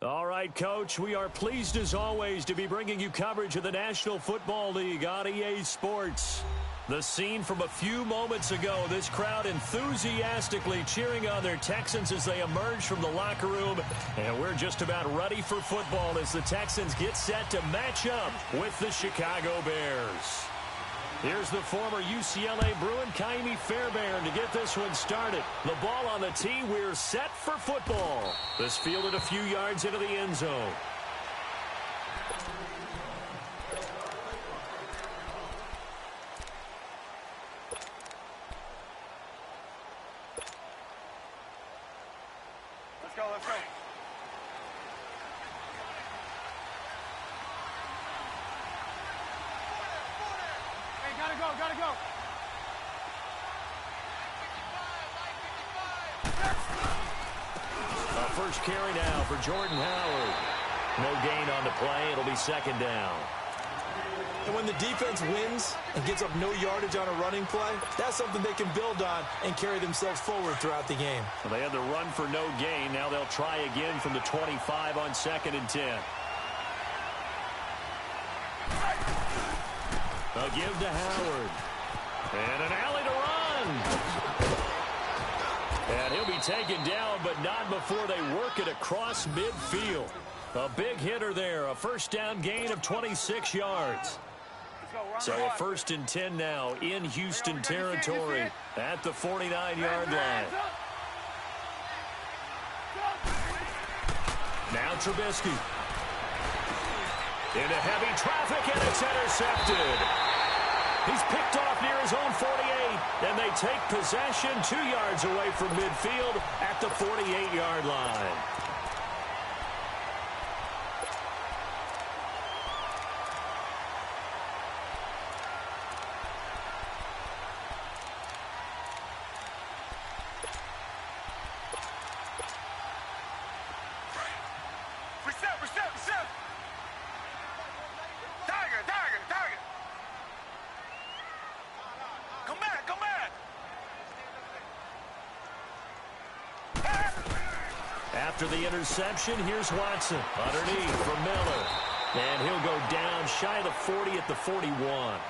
All right, Coach, we are pleased as always to be bringing you coverage of the National Football League on EA Sports. The scene from a few moments ago, this crowd enthusiastically cheering on their Texans as they emerge from the locker room. And we're just about ready for football as the Texans get set to match up with the Chicago Bears. Here's the former UCLA Bruin, Kaimi Fairbairn, to get this one started. The ball on the tee. We're set for football. This fielded a few yards into the end zone. Let's go, let's go. Gotta go. First carry now for Jordan Howard. No gain on the play. It'll be second down. And when the defense wins and gives up no yardage on a running play, that's something they can build on and carry themselves forward throughout the game. Well, they had the run for no gain. Now they'll try again from the 25 on 2nd and 10. A give to Howard. And an alley to run. And he'll be taken down, but not before they work it across midfield. A big hitter there. A first down gain of 26 yards. So a 1st and 10 now in Houston territory at the 49-yard line. Now Trubisky. Into heavy traffic, and it's intercepted. He's picked off near his own 48, and they take possession 2 yards away from midfield at the 48-yard line. Reset. Tiger. Come back. After the interception, here's Watson. Underneath from Miller. And he'll go down shy of the 40 at the 41.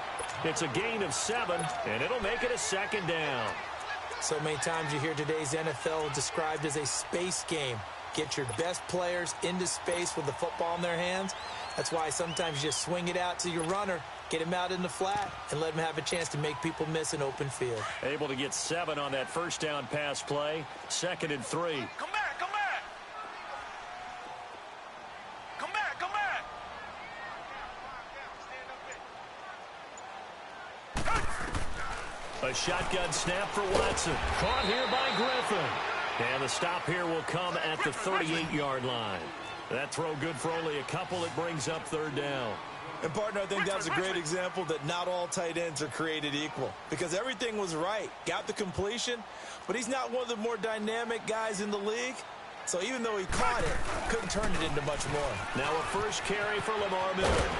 It's a gain of 7, and it'll make it a second down. So many times you hear today's NFL described as a space game. Get your best players into space with the football in their hands. That's why sometimes you just swing it out to your runner, get him out in the flat, and let him have a chance to make people miss an open field. Able to get 7 on that first down pass play. 2nd and 3. Come back. A shotgun snap for Watson. Caught here by Griffin. And the stop here will come at the 38-yard line. That throw good for only a couple. It brings up 3rd down. And, partner, I think that's a great example that not all tight ends are created equal. Because everything was right. Got the completion, but he's not one of the more dynamic guys in the league. So even though he caught it, couldn't turn it into much more. Now a first carry for Lamar Miller.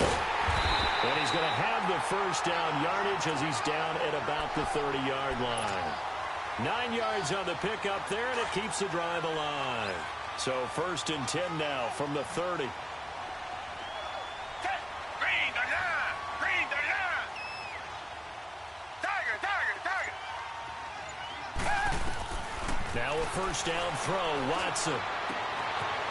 And he's going to have the first down yardage as he's down at about the 30-yard line. 9 yards on the pickup there, and it keeps the drive alive. So 1st and 10 now from the 30. Now a first down throw, Watson.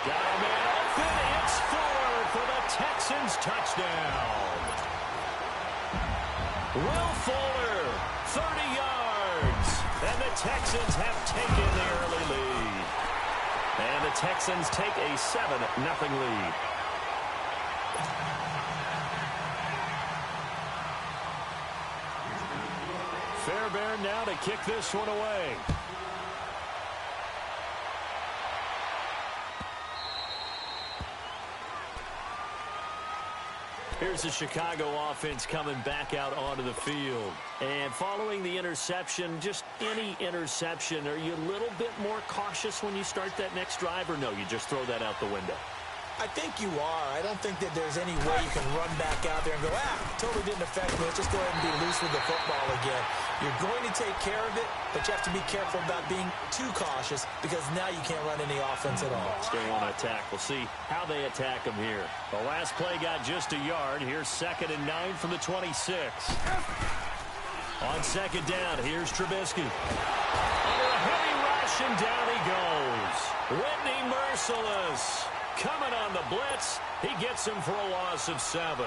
Got a man open, it's Fuller for the Texans touchdown. Will Fuller, 30 yards, and the Texans have taken the early lead. And the Texans take a 7-0 lead. Fairbairn now to kick this one away. Here's the Chicago offense coming back out onto the field. And following the interception, just any interception, are you a little bit more cautious when you start that next drive, or no, you just throw that out the window? I think you are. I don't think that there's any way you can run back out there and go, totally didn't affect me. Let's just go ahead and be loose with the football again. You're going to take care of it, but you have to be careful about being too cautious because now you can't run any offense at all. Still want to attack. We'll see how they attack him here. The last play got just a yard. Here's 2nd and 9 from the 26. On 2nd down, here's Trubisky. Under a heavy rush, and down he goes. Whitney Merciless coming on the blitz. He gets him for a loss of 7.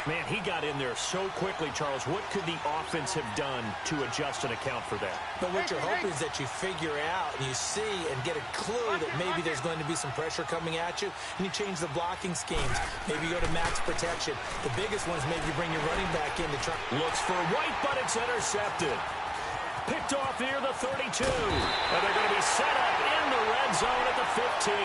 Man, he got in there so quickly, Charles. What could the offense have done to adjust and account for that? But what you're hoping is that you figure out and you see and get a clue that maybe there's going to be some pressure coming at you, and you change the blocking schemes. Maybe you go to max protection. The biggest one is maybe you bring your running back in to try. Looks for White, but it's intercepted. Picked off near the 32. And they're going to be set up in the red zone at the 15.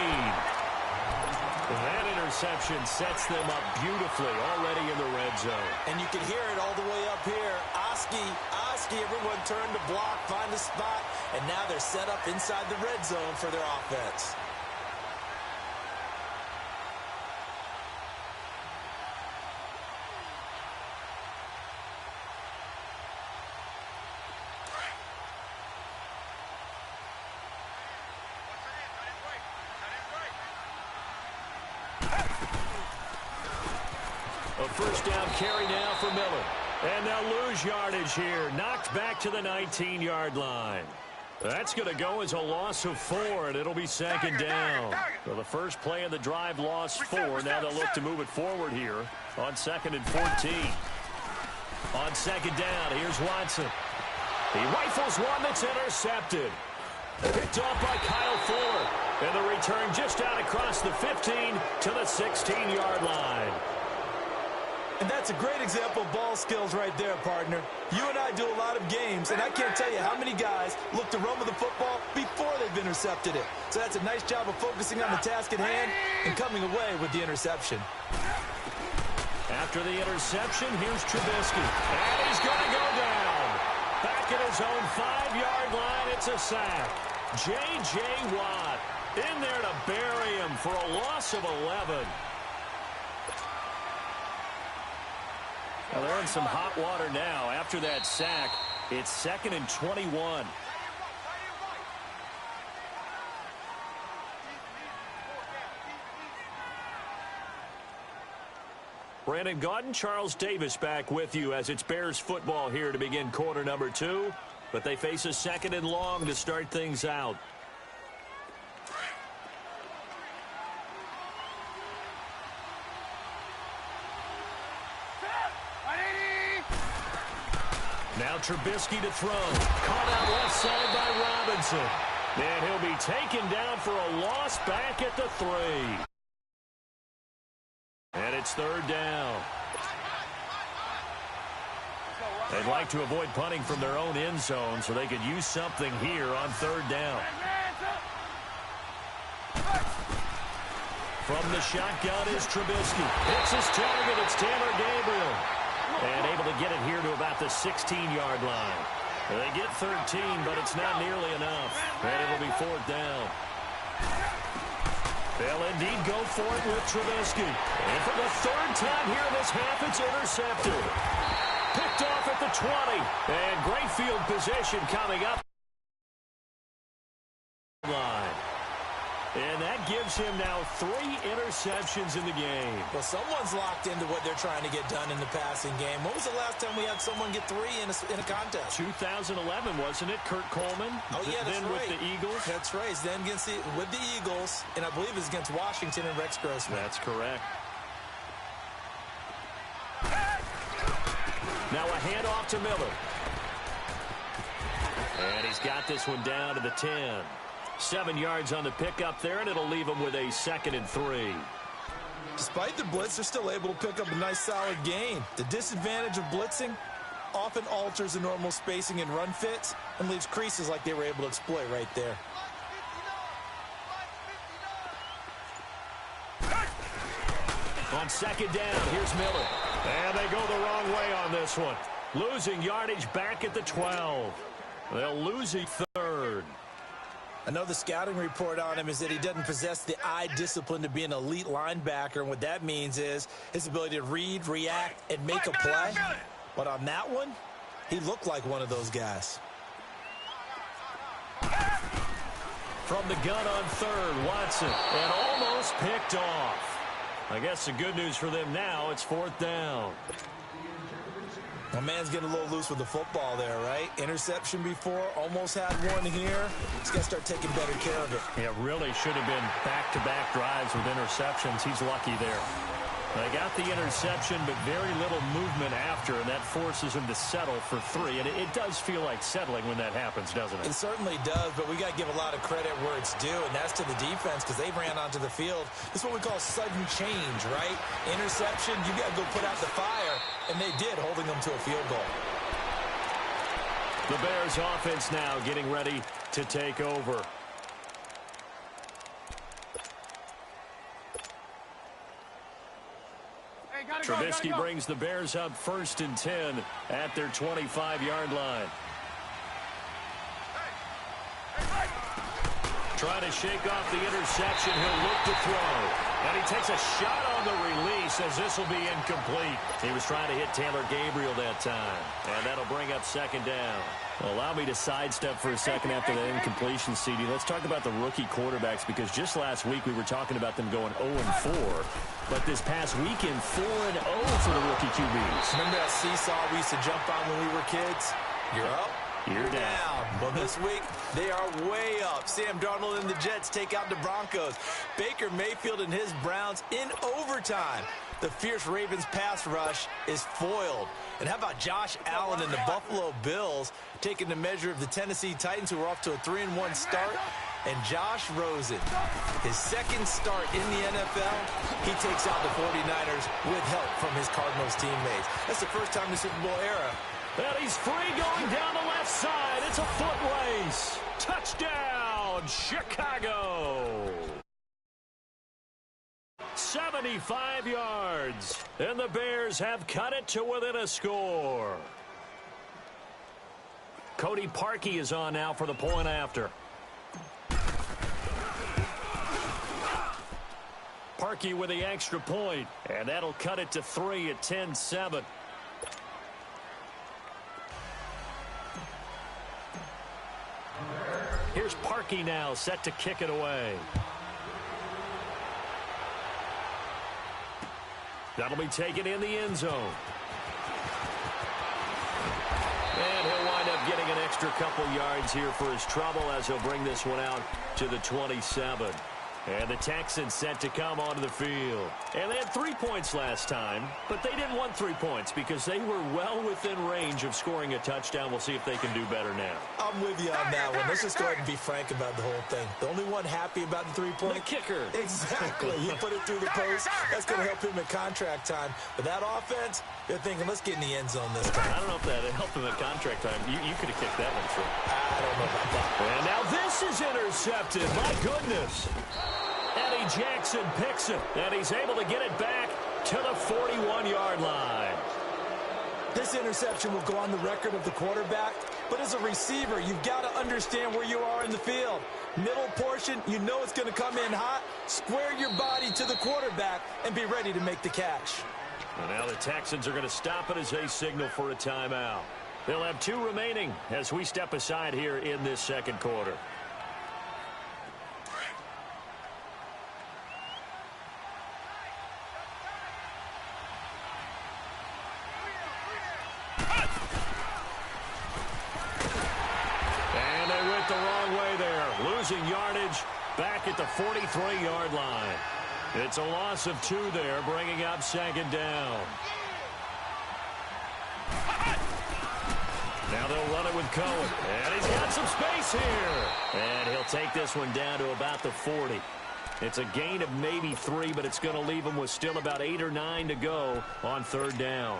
That interception sets them up beautifully already in the red zone. And you can hear it all the way up here. Oski, everyone turned to block, find a spot, and now they're set up inside the red zone for their offense. A first down carry now for Miller. And they'll lose yardage here. Knocked back to the 19-yard line. That's going to go as a loss of 4, and it'll be 2nd down. So the first play of the drive lost 4. Now they'll look to move it forward here on 2nd and 14. On 2nd down, here's Watson. He rifles one that's intercepted. Picked off by Kyle Fuller. And the return just out across the 15 to the 16-yard line. And that's a great example of ball skills right there, partner. You and I do a lot of games, and I can't tell you how many guys look to run with the football before they've intercepted it. So that's a nice job of focusing on the task at hand and coming away with the interception. After the interception, here's Trubisky. And he's going to go down. Back at his own 5-yard line, it's a sack. J.J. Watt in there to bury him for a loss of 11. Well, they're in some hot water now. After that sack, it's 2nd and 21. Brandon Gaudin, Charles Davis back with you as it's Bears football here to begin quarter number 2. But they face a 2nd and long to start things out. Now Trubisky to throw. Caught out left side by Robinson. And he'll be taken down for a loss back at the 3. And it's 3rd down. They'd like to avoid punting from their own end zone so they could use something here on 3rd down. From the shotgun is Trubisky. Hits his target. It's Taylor Gabriel. And able to get it here to about the 16-yard line. They get 13, but it's not nearly enough. And it'll be 4th down. They'll indeed go for it with Trubisky. And for the 3rd time here in this half, it's intercepted. Picked off at the 20. And great field position coming up. Line. And that gives him now 3 interceptions in the game. Well, someone's locked into what they're trying to get done in the passing game. When was the last time we had someone get 3 in a contest? 2011, wasn't it? Kurt Coleman. Oh, yeah, that's then right. with the Eagles. That's right. Then with the Eagles, and I believe it's against Washington and Rex Grossman. That's correct. Now a handoff to Miller. And he's got this one down to the 10. 7 yards on the pickup there, and it'll leave him with a 2nd and 3. Despite the blitz, they're still able to pick up a nice, solid gain. The disadvantage of blitzing often alters the normal spacing and run fits and leaves creases like they were able to exploit right there. On 2nd down, here's Miller. And they go the wrong way on this one. Losing yardage back at the 12. They'll lose a 3rd. I know the scouting report on him is that he doesn't possess the eye discipline to be an elite linebacker, and what that means is his ability to read, react, and make a play. But on that one, He looked like one of those guys. From the gun on third, Watson, and almost picked off. I guess the good news for them now, it's fourth down. My man's getting a little loose with the football there, right? Interception before, almost had one here. He's got to start taking better care of it. Yeah, really should have been back-to-back drives with interceptions. He's lucky there. They got the interception, but very little movement after, and that forces him to settle for 3. And it does feel like settling when that happens, doesn't it? It certainly does, but we got to give a lot of credit where it's due, and that's to the defense because they ran onto the field. This is what we call sudden change, right? Interception, you got to go put out the fire, and they did, holding them to a field goal. The Bears offense now getting ready to take over. Trubisky brings the Bears up 1st and 10 at their 25-yard line. Trying to shake off the interception. He'll look to throw. And he takes a shot on the release as this will be incomplete. He was trying to hit Taylor Gabriel that time. And that'll bring up 2nd down. Well, allow me to sidestep for a second after that incompletion, CD. Let's talk about the rookie quarterbacks because just last week we were talking about them going 0-4. But this past weekend, 4-0 for the rookie QBs. Remember that seesaw we used to jump on when we were kids? You're up. You're down. Well, this week, they are way up. Sam Darnold and the Jets take out the Broncos. Baker Mayfield and his Browns in overtime. The fierce Ravens pass rush is foiled. And how about Josh Allen and the Buffalo Bills taking the measure of the Tennessee Titans, who are off to a 3-1 start? And Josh Rosen, his 2nd start in the NFL, he takes out the 49ers with help from his Cardinals teammates. That's the first time in the Super Bowl era. And he's free going down the left side. It's a foot race. Touchdown, Chicago. 75 yards. And the Bears have cut it to within a score. Cody Parkey is on now for the point after. Parkey with the extra point. And that'll cut it to 3 at 10-7. Here's Parkey now, set to kick it away. That'll be taken in the end zone. And he'll wind up getting an extra couple yards here for his trouble as he'll bring this one out to the 27. And the Texans set to come onto the field. And they had 3 points last time, but they didn't want 3 points because they were well within range of scoring a touchdown. We'll see if they can do better now. I'm with you on that one. Let's just go ahead and be frank about the whole thing. The only one happy about the 3-point? The kicker. Exactly. He put it through the post. That's going to help him at contract time. But that offense, they're thinking, let's get in the end zone this time. I don't know if that helped him at contract time. You could have kicked that one through. I don't know about that. And now this is intercepted. My goodness. Eddie Jackson picks it, and he's able to get it back to the 41-yard line. This interception will go on the record of the quarterback, but as a receiver, you've got to understand where you are in the field. Middle portion, you know it's going to come in hot. Square your body to the quarterback and be ready to make the catch. And now the Texans are going to stop it as they signal for a timeout. They'll have 2 remaining as we step aside here in this second quarter. The wrong way there, losing yardage back at the 43-yard line. It's a loss of 2 there, bringing up 2nd down. Now they'll run it with Cohen, and he's got some space here. And he'll take this one down to about the 40. It's a gain of maybe 3, but it's going to leave him with still about 8 or 9 to go on 3rd down.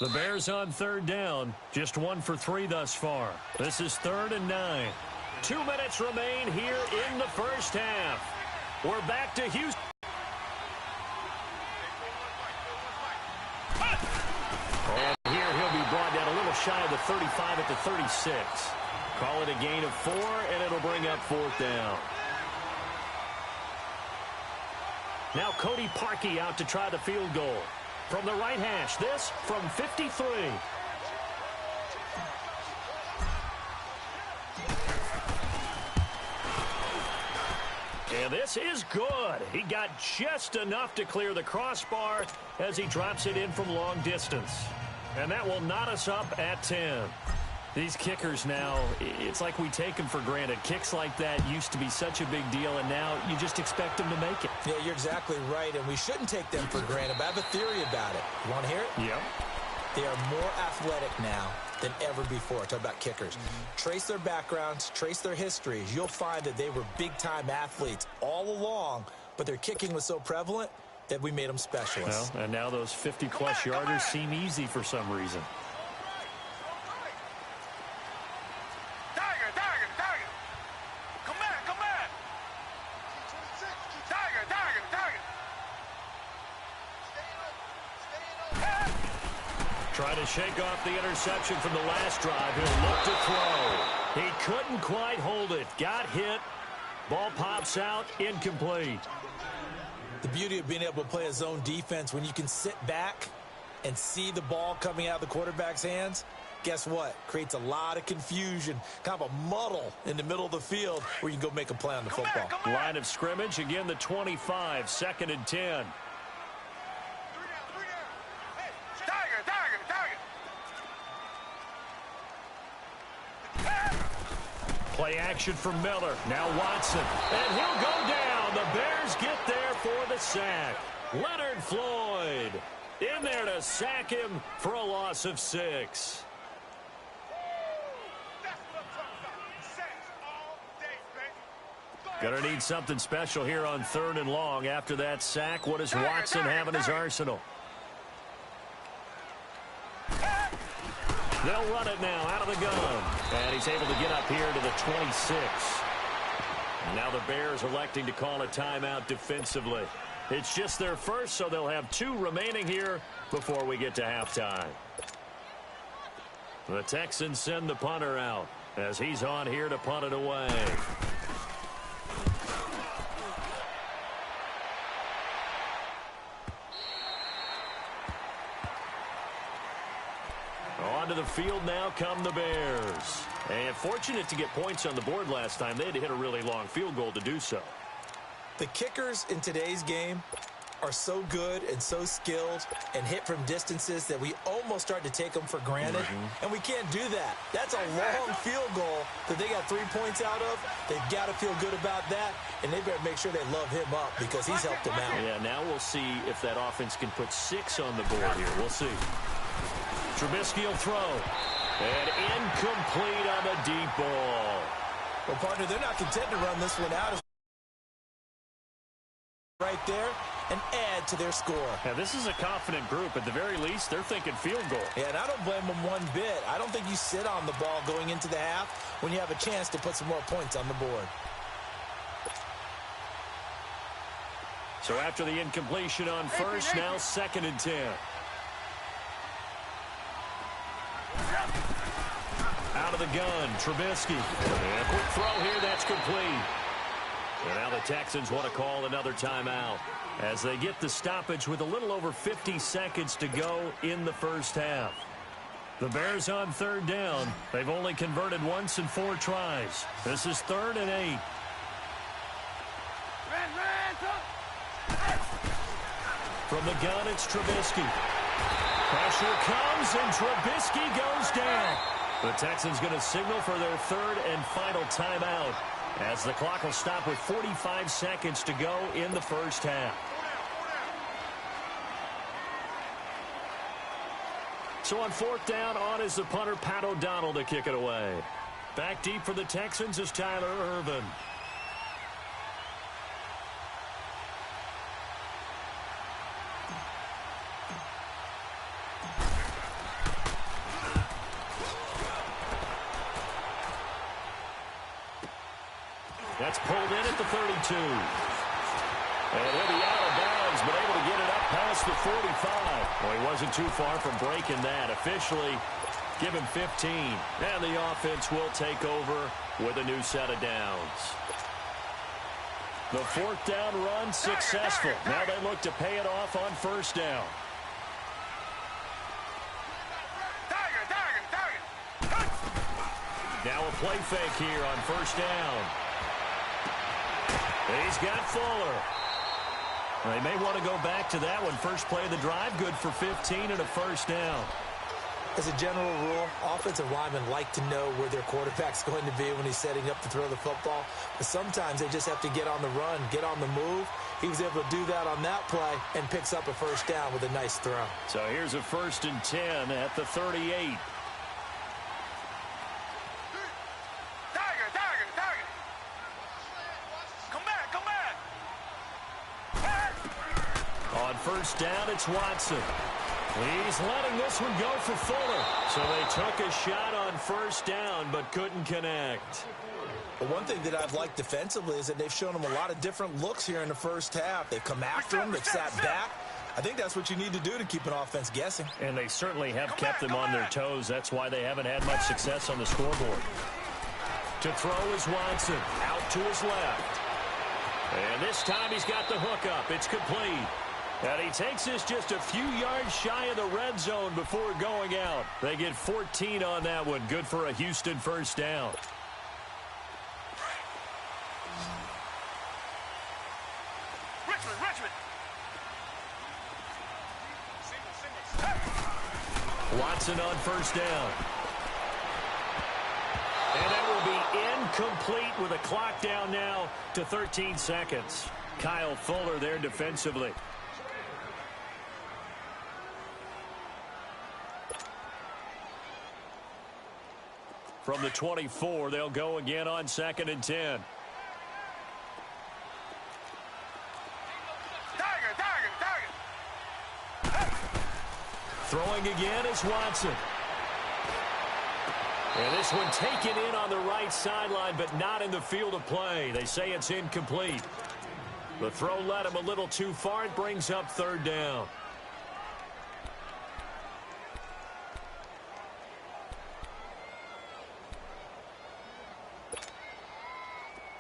The Bears on 3rd down, just 1 for 3 thus far. This is 3rd and 9. 2 minutes remain here in the first half. We're back to Houston. And here he'll be brought down a little shy of the 35 at the 36. Call it a gain of 4, and it'll bring up 4th down. Now Cody Parkey out to try the field goal. From the right hash, this from 53. And this is good. He got just enough to clear the crossbar as he drops it in from long distance. And that will knot us up at 10. These kickers now, it's like we take them for granted. Kicks like that used to be such a big deal, and now you just expect them to make it. Yeah, you're exactly right, and we shouldn't take them for granted, but I have a theory about it. You want to hear it? Yeah. They are more athletic now than ever before. Talk about kickers. Trace their backgrounds, trace their histories. You'll find that they were big-time athletes all along, but their kicking was so prevalent that we made them specialists. Well, and now those 50-plus yarders seem easy for some reason. Trying to shake off the interception from the last drive. He'll look to throw. He couldn't quite hold it. Got hit. Ball pops out. Incomplete. The beauty of being able to play a zone defense when you can sit back and see the ball coming out of the quarterback's hands, guess what? Creates a lot of confusion, kind of a muddle in the middle of the field where you can go make a play on the football. Line of scrimmage, again the 25, 2nd and 10. Play action from Miller. Now Watson. And he'll go down. The Bears get there for the sack. Leonard Floyd in there to sack him for a loss of 6. Gonna need something special here on 3rd and long. After that sack, what does Watson have in his arsenal? They'll run it now out of the gun. And he's able to get up here to the 26. Now the Bears electing to call a timeout defensively. It's just their first, so they'll have 2 remaining here before we get to halftime. The Texans send the punter out as he's on here to punt it away. Onto the field now come the Bears. And fortunate to get points on the board last time. They had to hit a really long field goal to do so. The kickers in today's game are so good and so skilled and hit from distances that we almost start to take them for granted. And we can't do that. That's a long field goal that they got 3 points out of. They've got to feel good about that, and they better make sure they love him up because he's helped them out. Yeah, now we'll see if that offense can put 6 on the board here. We'll see. Trubisky will throw. And incomplete on the deep ball. Well, partner, they're not content to run this one out. Right there and add to their score. Yeah, this is a confident group. At the very least, they're thinking field goal. Yeah, and I don't blame them one bit. I don't think you sit on the ball going into the half when you have a chance to put some more points on the board. So after the incompletion on first, now 2nd and 10. Out of the gun, Trubisky. And a quick throw here, that's complete. And now the Texans want to call another timeout as they get the stoppage with a little over 50 seconds to go in the first half. The Bears on 3rd down. They've only converted once in 4 tries. This is 3rd and 8. From the gun, it's Trubisky. Pressure comes, and Trubisky goes down. The Texans going to signal for their 3rd and final timeout as the clock will stop with 45 seconds to go in the first half. So on 4th down, on is the punter, Pat O'Donnell, to kick it away. Back deep for the Texans is Tyler Ervin. That's pulled in at the 32. And he'll be out of bounds, but able to get it up past the 45. Well, he wasn't too far from breaking that. Officially, give him 15. And the offense will take over with a new set of downs. The fourth down run successful. Now they look to pay it off on first down. Now a play fake here on first down. He's got Fuller. They may want to go back to that one. First play of the drive, good for 15 and a first down. As a general rule, offensive linemen like to know where their quarterback's going to be when he's setting up to throw the football. But sometimes they just have to get on the run, get on the move. He was able to do that on that play and picks up a first down with a nice throw. So here's a 1st and 10 at the 38. On first down, it's Watson. He's letting this one go for Fuller. So they took a shot on first down, but couldn't connect. But one thing that I've liked defensively is that they've shown him a lot of different looks here in the first half. They've come after him. They've sat back. I think that's what you need to do to keep an offense guessing. And they certainly have kept them on their toes. That's why they haven't had much success on the scoreboard. To throw is Watson. Out to his left. And this time he's got the hook up. It's complete. And he takes this just a few yards shy of the red zone before going out. They get 14 on that one. Good for a Houston first down. Richmond. Watson on first down. And that will be incomplete with a clock down now to 13 seconds. Kyle Fuller there defensively. From the 24, they'll go again on 2nd and 10. Throwing again is Watson. And this one taken in on the right sideline, but not in the field of play. They say it's incomplete. The throw led him a little too far. It brings up 3rd down.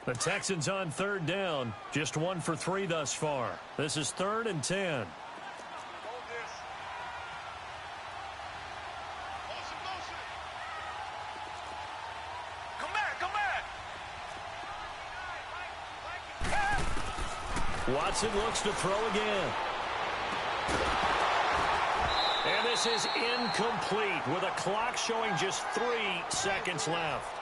The Texans on 3rd down. Just 1 for 3 thus far. This is 3rd and 10. Watson looks to throw again. And this is incomplete with a clock showing just 3 seconds left.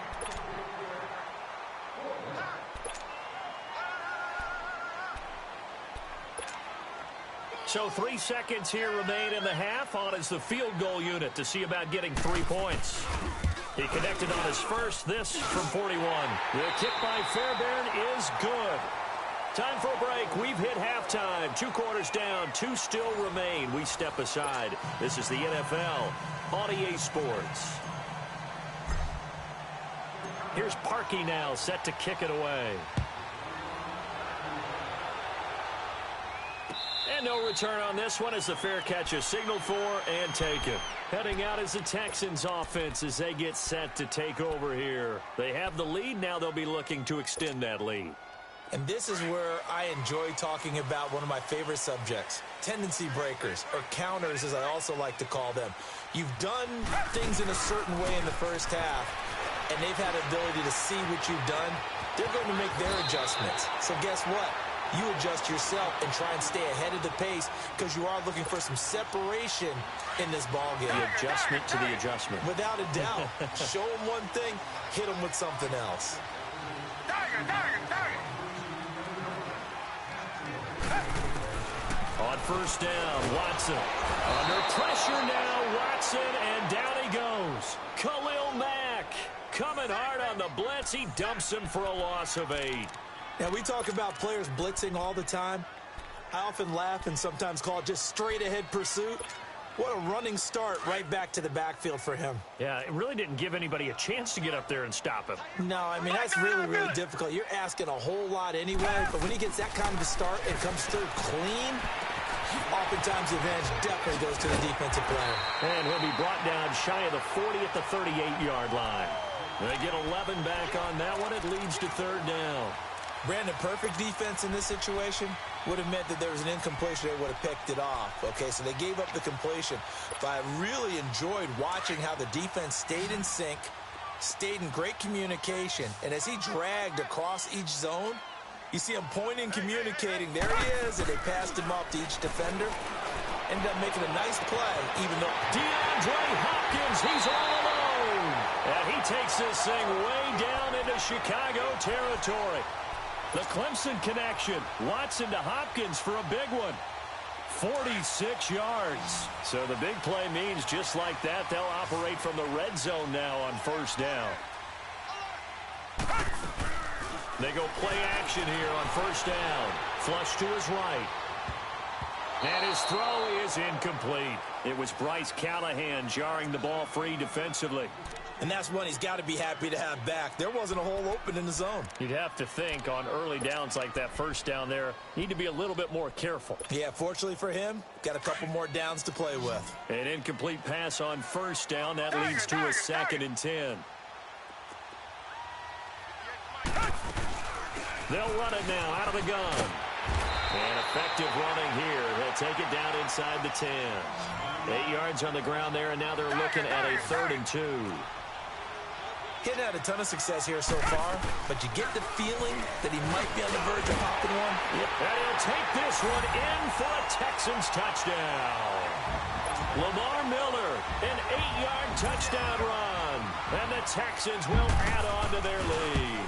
So 3 seconds here remain in the half. On is the field goal unit to see about getting 3 points. He connected on his first, this from 41. The kick by Fairbairn is good. Time for a break. We've hit halftime. 2 quarters down. 2 still remain. We step aside. This is the NFL on EA Sports. Here's Parkey now, set to kick it away. And no return on this one as the fair catch is signaled for and taken. Heading out is the Texans offense as they get set to take over here. They have the lead. Now they'll be looking to extend that lead. And this is where I enjoy talking about one of my favorite subjects, tendency breakers, or counters as I also like to call them. You've done things in a certain way in the first half, and they've had the ability to see what you've done. They're going to make their adjustments. So guess what? You adjust yourself and try and stay ahead of the pace because you are looking for some separation in this ballgame. The adjustment to the adjustment. Without a doubt. Show them one thing, hit them with something else. On first down, Watson. Under pressure now, Watson, and down he goes. Khalil Mack coming hard on the blitz. He dumps him for a loss of 8. Now, we talk about players blitzing all the time. I often laugh and sometimes call it just straight-ahead pursuit. What a running start right back to the backfield for him. Yeah, it really didn't give anybody a chance to get up there and stop him. No, I mean, that's really, really difficult. You're asking a whole lot anyway, but when he gets that kind of a start and comes through clean, oftentimes the advantage definitely goes to the defensive player. And he'll be brought down shy of the 40 at the 38-yard line. They get 11 back on that one. It leads to 3rd down. Brandon, perfect defense in this situation would have meant that there was an incompletion. They would have picked it off. Okay, so they gave up the completion. But I really enjoyed watching how the defense stayed in sync, stayed in great communication. And as he dragged across each zone, you see him pointing, communicating. There he is, and they passed him off to each defender. Ended up making a nice play, even though DeAndre Hopkins, he's all alone. And he takes this thing way down into Chicago territory. The Clemson connection. Watson to Hopkins for a big one. 46 yards. So the big play means just like that, they'll operate from the red zone now on first down. They go play action here on first down. Flush to his right. And his throw is incomplete. It was Bryce Callahan jarring the ball free defensively. And that's one he's got to be happy to have back. There wasn't a hole open in the zone. You'd have to think on early downs like that first down there, need to be a little bit more careful. Yeah, fortunately for him, got a couple more downs to play with. An incomplete pass on first down. That leads to a 2nd and 10. They'll run it now out of the gun. And effective running here. He'll take it down inside the 10. 8 yards on the ground there, and now they're looking at a 3rd and 2. Hitting had a ton of success here so far, but you get the feeling that he might be on the verge of popping one. Yep. And he'll take this one in for a Texans touchdown. Lamar Miller, an 8-yard touchdown run. And the Texans will add on to their lead.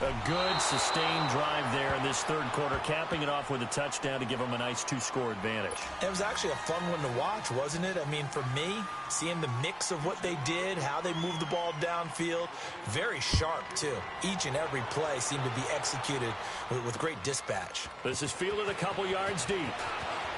A good, sustained drive there in this third quarter, capping it off with a touchdown to give them a nice 2-score advantage. It was actually a fun one to watch, wasn't it? I mean, for me, seeing the mix of what they did, how they moved the ball downfield, very sharp, too. Each and every play seemed to be executed with great dispatch. This is fielded a couple yards deep.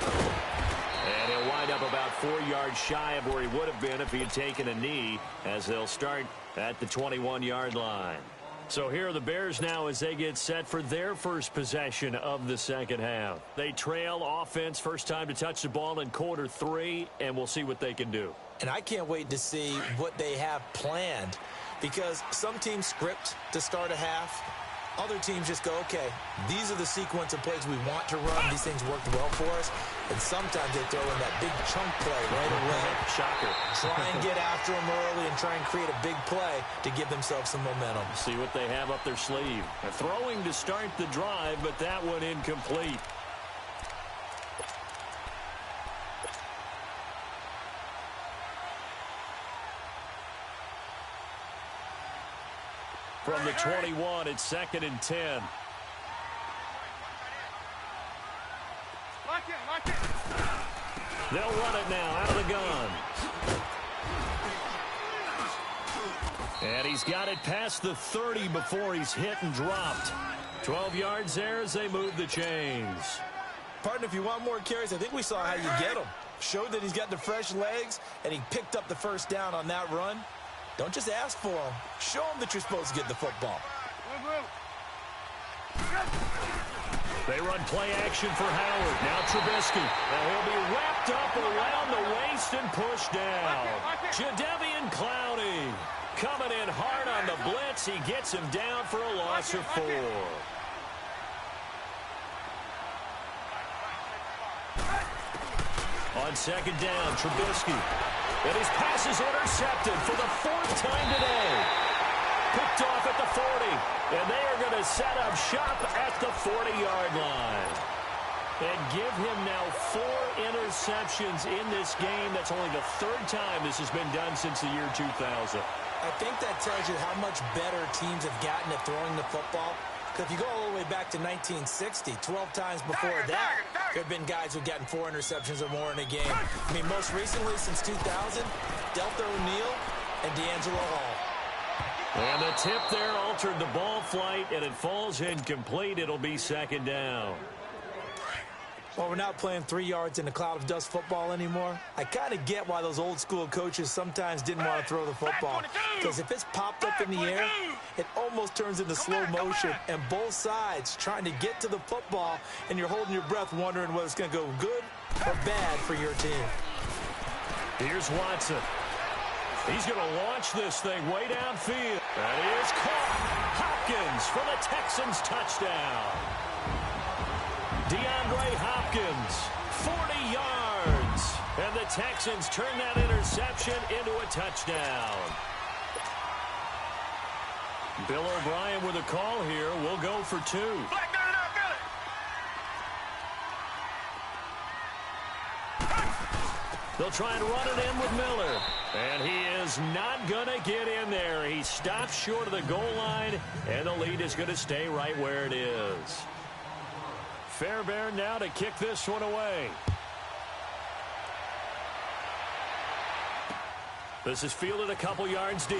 And he'll wind up about 4 yards shy of where he would have been if he had taken a knee, as they'll start at the 21-yard line. So here are the Bears now as they get set for their first possession of the second half. They trail offense, first time to touch the ball in quarter 3, and we'll see what they can do. And I can't wait to see what they have planned, because some teams script to start a half. Other teams just go, okay, these are the sequence of plays we want to run. These things worked well for us. And sometimes they throw in that big chunk play right away. Shocker. Try and get after them early and try and create a big play to give themselves some momentum. See what they have up their sleeve. They're throwing to start the drive, but that one incomplete. From the 21, it's 2nd and 10. They'll run it now out of the gun. And he's got it past the 30 before he's hit and dropped. 12 yards there as they move the chains. Partner, if you want more carries, I think we saw how you get him. Showed that he's got the fresh legs, and he picked up the first down on that run. Don't just ask for him. Show him that you're supposed to get the football. They run play action for Howard. Now Trubisky. Now he'll be wrapped up around the waist and pushed down. Jadeveon Clowney coming in hard on the blitz. He gets him down for a loss of 4. On second down, Trubisky. And his pass is intercepted for the 4th time today. Picked off at the 40. And they are going to set up shop at the 40-yard line. And give him now 4 interceptions in this game. That's only the 3rd time this has been done since the year 2000. I think that tells you how much better teams have gotten at throwing the football. Because if you go all the way back to 1960, 12 times before that, there have been guys who've gotten 4 interceptions or more in a game. I mean, most recently, since 2000, Delta O'Neal and D'Angelo Hall. And the tip there altered the ball flight, and it falls incomplete. It'll be 2nd down. Well, we're not playing 3 yards in a cloud of dust football anymore. I kind of get why those old school coaches sometimes didn't want to throw the football. Because if it's popped up in the air, it almost turns into slow motion. And both sides trying to get to the football, and you're holding your breath wondering whether it's going to go good or bad for your team. Here's Watson. He's going to launch this thing way downfield. And he is caught. Hopkins for the Texans touchdown. DeAndre Hopkins, 40 yards. And the Texans turn that interception into a touchdown. Bill O'Brien with a call here. We'll go for 2. Black gun it up, Billy. They'll try and run it in with Miller. And he is not going to get in there. He stops short of the goal line, and the lead is going to stay right where it is. Fairbairn now to kick this one away. This is fielded a couple yards deep.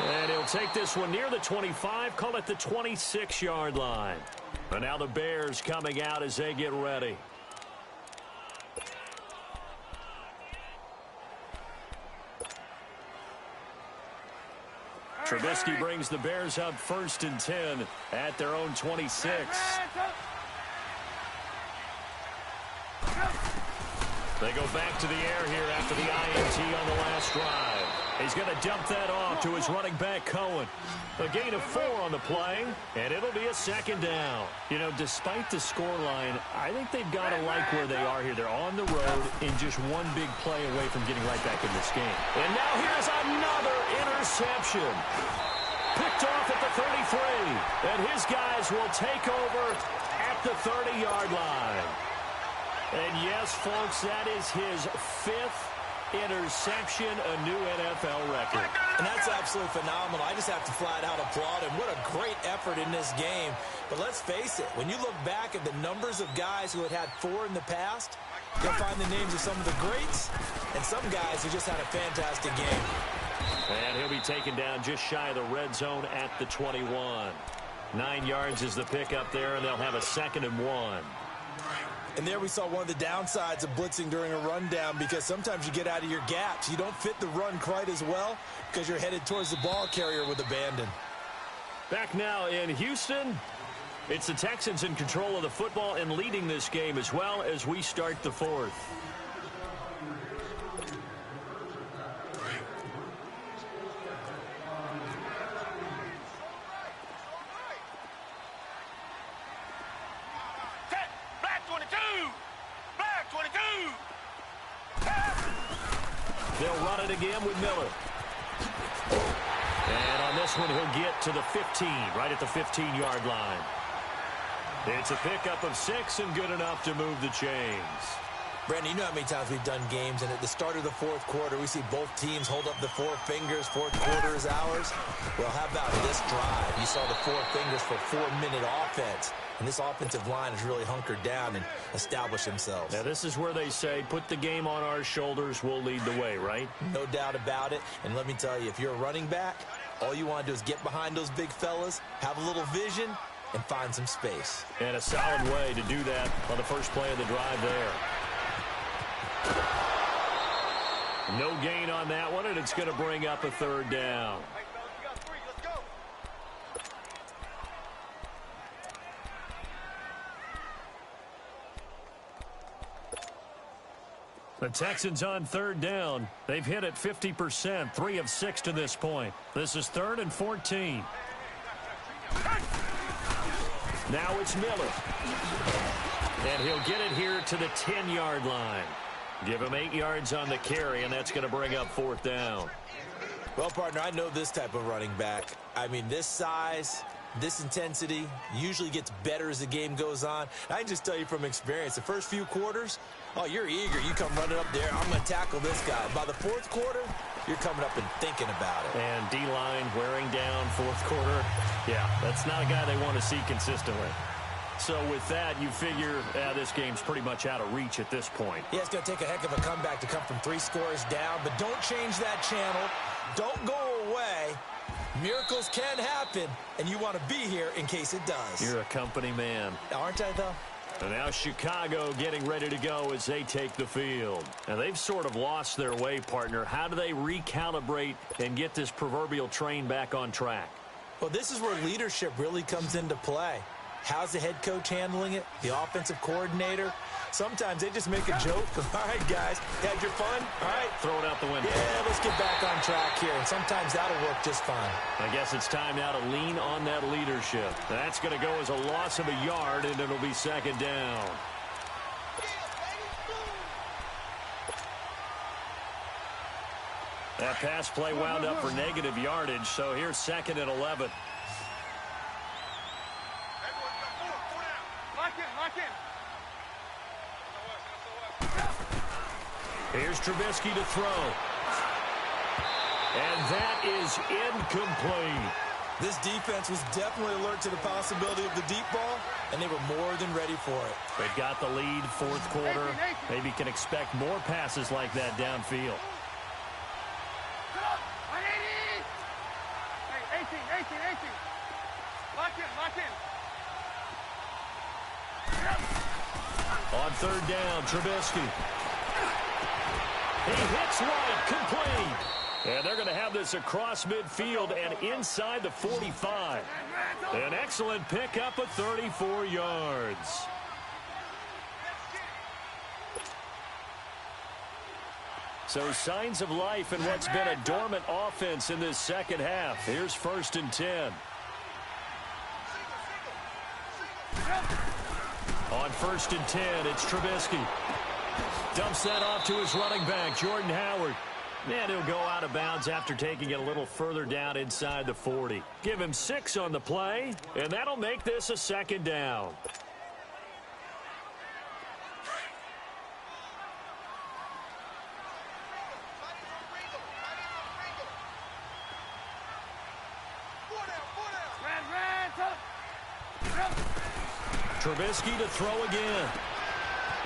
And he'll take this one near the 25, call it the 26-yard line. And now the Bears coming out as they get ready. Trubisky brings the Bears up 1st and 10 at their own 26. They go back to the air here after the INT on the last drive. He's going to dump that off to his running back, Cohen. A gain of 4 on the play, and it'll be a 2nd down. You know, despite the scoreline, I think they've got to like where they are here. They're on the road in just one big play away from getting right back in this game. And now here's another interception. Picked off at the 33, and his guys will take over at the 30-yard line. And yes, folks, that is his 5th interception, a new NFL record. And that's absolutely phenomenal. I just have to flat out applaud him. What a great effort in this game. But let's face it, when you look back at the numbers of guys who had 4 in the past, you'll find the names of some of the greats and some guys who just had a fantastic game. And he'll be taken down just shy of the red zone at the 21. 9 yards is the pickup there, and they'll have a 2nd and 1. And there we saw one of the downsides of blitzing during a rundown, because sometimes you get out of your gaps. You don't fit the run quite as well because you're headed towards the ball carrier with abandon. Back now in Houston, it's the Texans in control of the football and leading this game as well as we start the 4th. They'll run it again with Miller. And on this one, he'll get to the 15, right at the 15-yard line. It's a pickup of 6 and good enough to move the chains. Brandon, you know how many times we've done games, and at the start of the 4th quarter, we see both teams hold up the 4 fingers. 4th quarter is ours. Well, how about this drive? You saw the 4 fingers for 4-minute offense. And this offensive line has really hunkered down and established themselves. Now, this is where they say, put the game on our shoulders, we'll lead the way, right? No doubt about it. And let me tell you, if you're a running back, all you want to do is get behind those big fellas, have a little vision, and find some space. And a solid way to do that on the first play of the drive there. No gain on that one, and it's going to bring up a 3rd down. The Texans on 3rd down. They've hit it 50%, 3 of 6 to this point. This is 3rd and 14. Now it's Miller. And he'll get it here to the 10-yard line. Give him 8 yards on the carry, and that's going to bring up 4th down. Well, partner, I know this type of running back. I mean, this size, this intensity usually gets better as the game goes on. I can just tell you from experience, the first few quarters, oh, you're eager. You come running up there. I'm going to tackle this guy. By the 4th quarter, you're coming up and thinking about it. And D-line wearing down 4th quarter. Yeah, that's not a guy they want to see consistently. So with that, you figure this game's pretty much out of reach at this point. Yeah, it's going to take a heck of a comeback to come from 3 scores down, but don't change that channel. Don't go away. Miracles can happen, and you want to be here in case it does. You're a company man. Aren't I, though? And now Chicago getting ready to go as they take the field. Now, they've sort of lost their way, partner. How do they recalibrate and get this proverbial train back on track? Well, this is where leadership really comes into play. How's the head coach handling it? The offensive coordinator? Sometimes they just make a joke. All right, guys, had your fun? All right. Throw it out the window. Yeah, let's get back on track here, and sometimes that'll work just fine. I guess it's time now to lean on that leadership. That's going to go as a loss of a yard, and it'll be second down. That pass play wound up for negative yardage, so here's second and 11. Here's Trubisky to throw. And that is incomplete. This defense was definitely alert to the possibility of the deep ball, and they were more than ready for it. They've got the lead, fourth quarter. Maybe can expect more passes like that downfield. On third down, Trubisky. He hits right, complete. And they're going to have this across midfield and inside the 45. An excellent pickup of 34 yards. So signs of life in what's been a dormant offense in this second half. Here's first and 10. On first and 10, it's Trubisky. Dumps that off to his running back, Jordan Howard. And he'll go out of bounds after taking it a little further down inside the 40. Give him 6 on the play, and that'll make this a second down. Trubisky to throw again.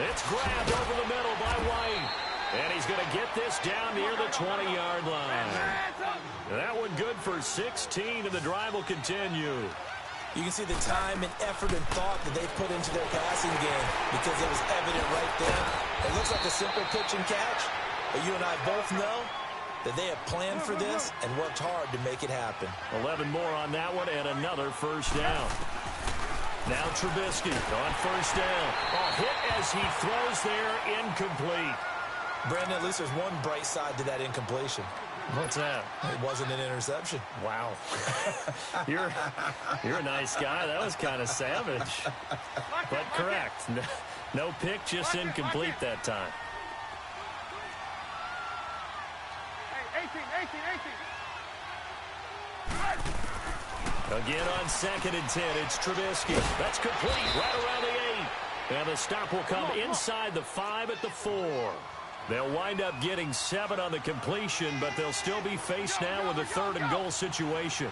It's grabbed over the middle by White. And he's going to get this down near the 20-yard line. That one good for 16, and the drive will continue. You can see the time and effort and thought that they put into their passing game because it was evident right there. It looks like a simple pitch and catch, but you and I both know that they have planned for this and worked hard to make it happen. 11 more on that one and another first down. Now Trubisky on first down. A hit as he throws there, incomplete. Brandon, at least there's one bright side to that incompletion. What's that? It wasn't an interception. Wow. You're a nice guy. That was kind of savage. But correct. No pick, just incomplete that time. 18. Again on second and 10, it's Trubisky. That's complete right around the 8. And the stop will come inside the 5 at the 4. They'll wind up getting 7 on the completion, but they'll still be faced now with a third and goal situation.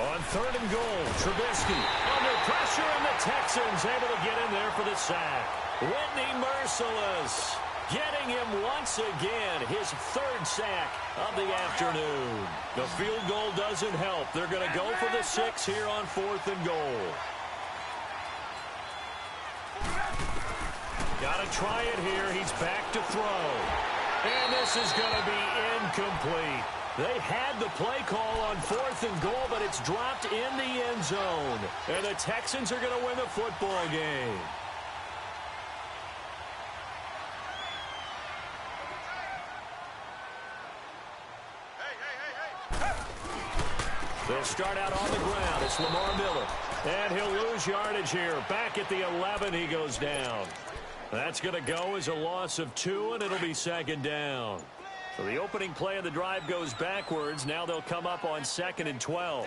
On third and goal, Trubisky under pressure, and the Texans able to get in there for the sack. Whitney merciless, getting him once again, his third sack of the afternoon. The field goal doesn't help. They're going to go for the 6 here on fourth and goal. Got to try it here. He's back to throw. And this is going to be incomplete. They had the play call on fourth and goal, but it's dropped in the end zone. And the Texans are going to win the football game. They'll start out on the ground. It's Lamar Miller. And he'll lose yardage here. Back at the 11, he goes down. That's going to go as a loss of 2, and it'll be second down. So the opening play of the drive goes backwards. Now they'll come up on second and 12.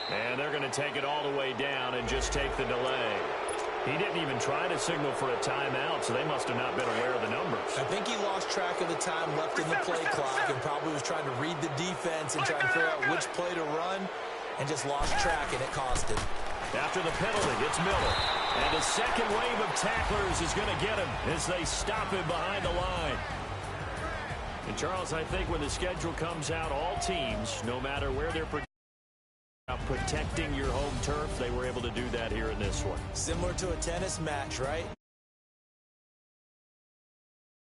And they're going to take it all the way down and just take the delay. He didn't even try to signal for a timeout, so they must have not been aware of the numbers. I think he lost track of the time left in the play clock and probably was trying to read the defense and try to figure out which play to run and just lost track, and it cost him. After the penalty, it's Miller. And a second wave of tacklers is going to get him as they stop him behind the line. And, Charles, I think when the schedule comes out, all teams, no matter where they're protecting your home turf, they were able to do that here in this one. Similar to a tennis match, right?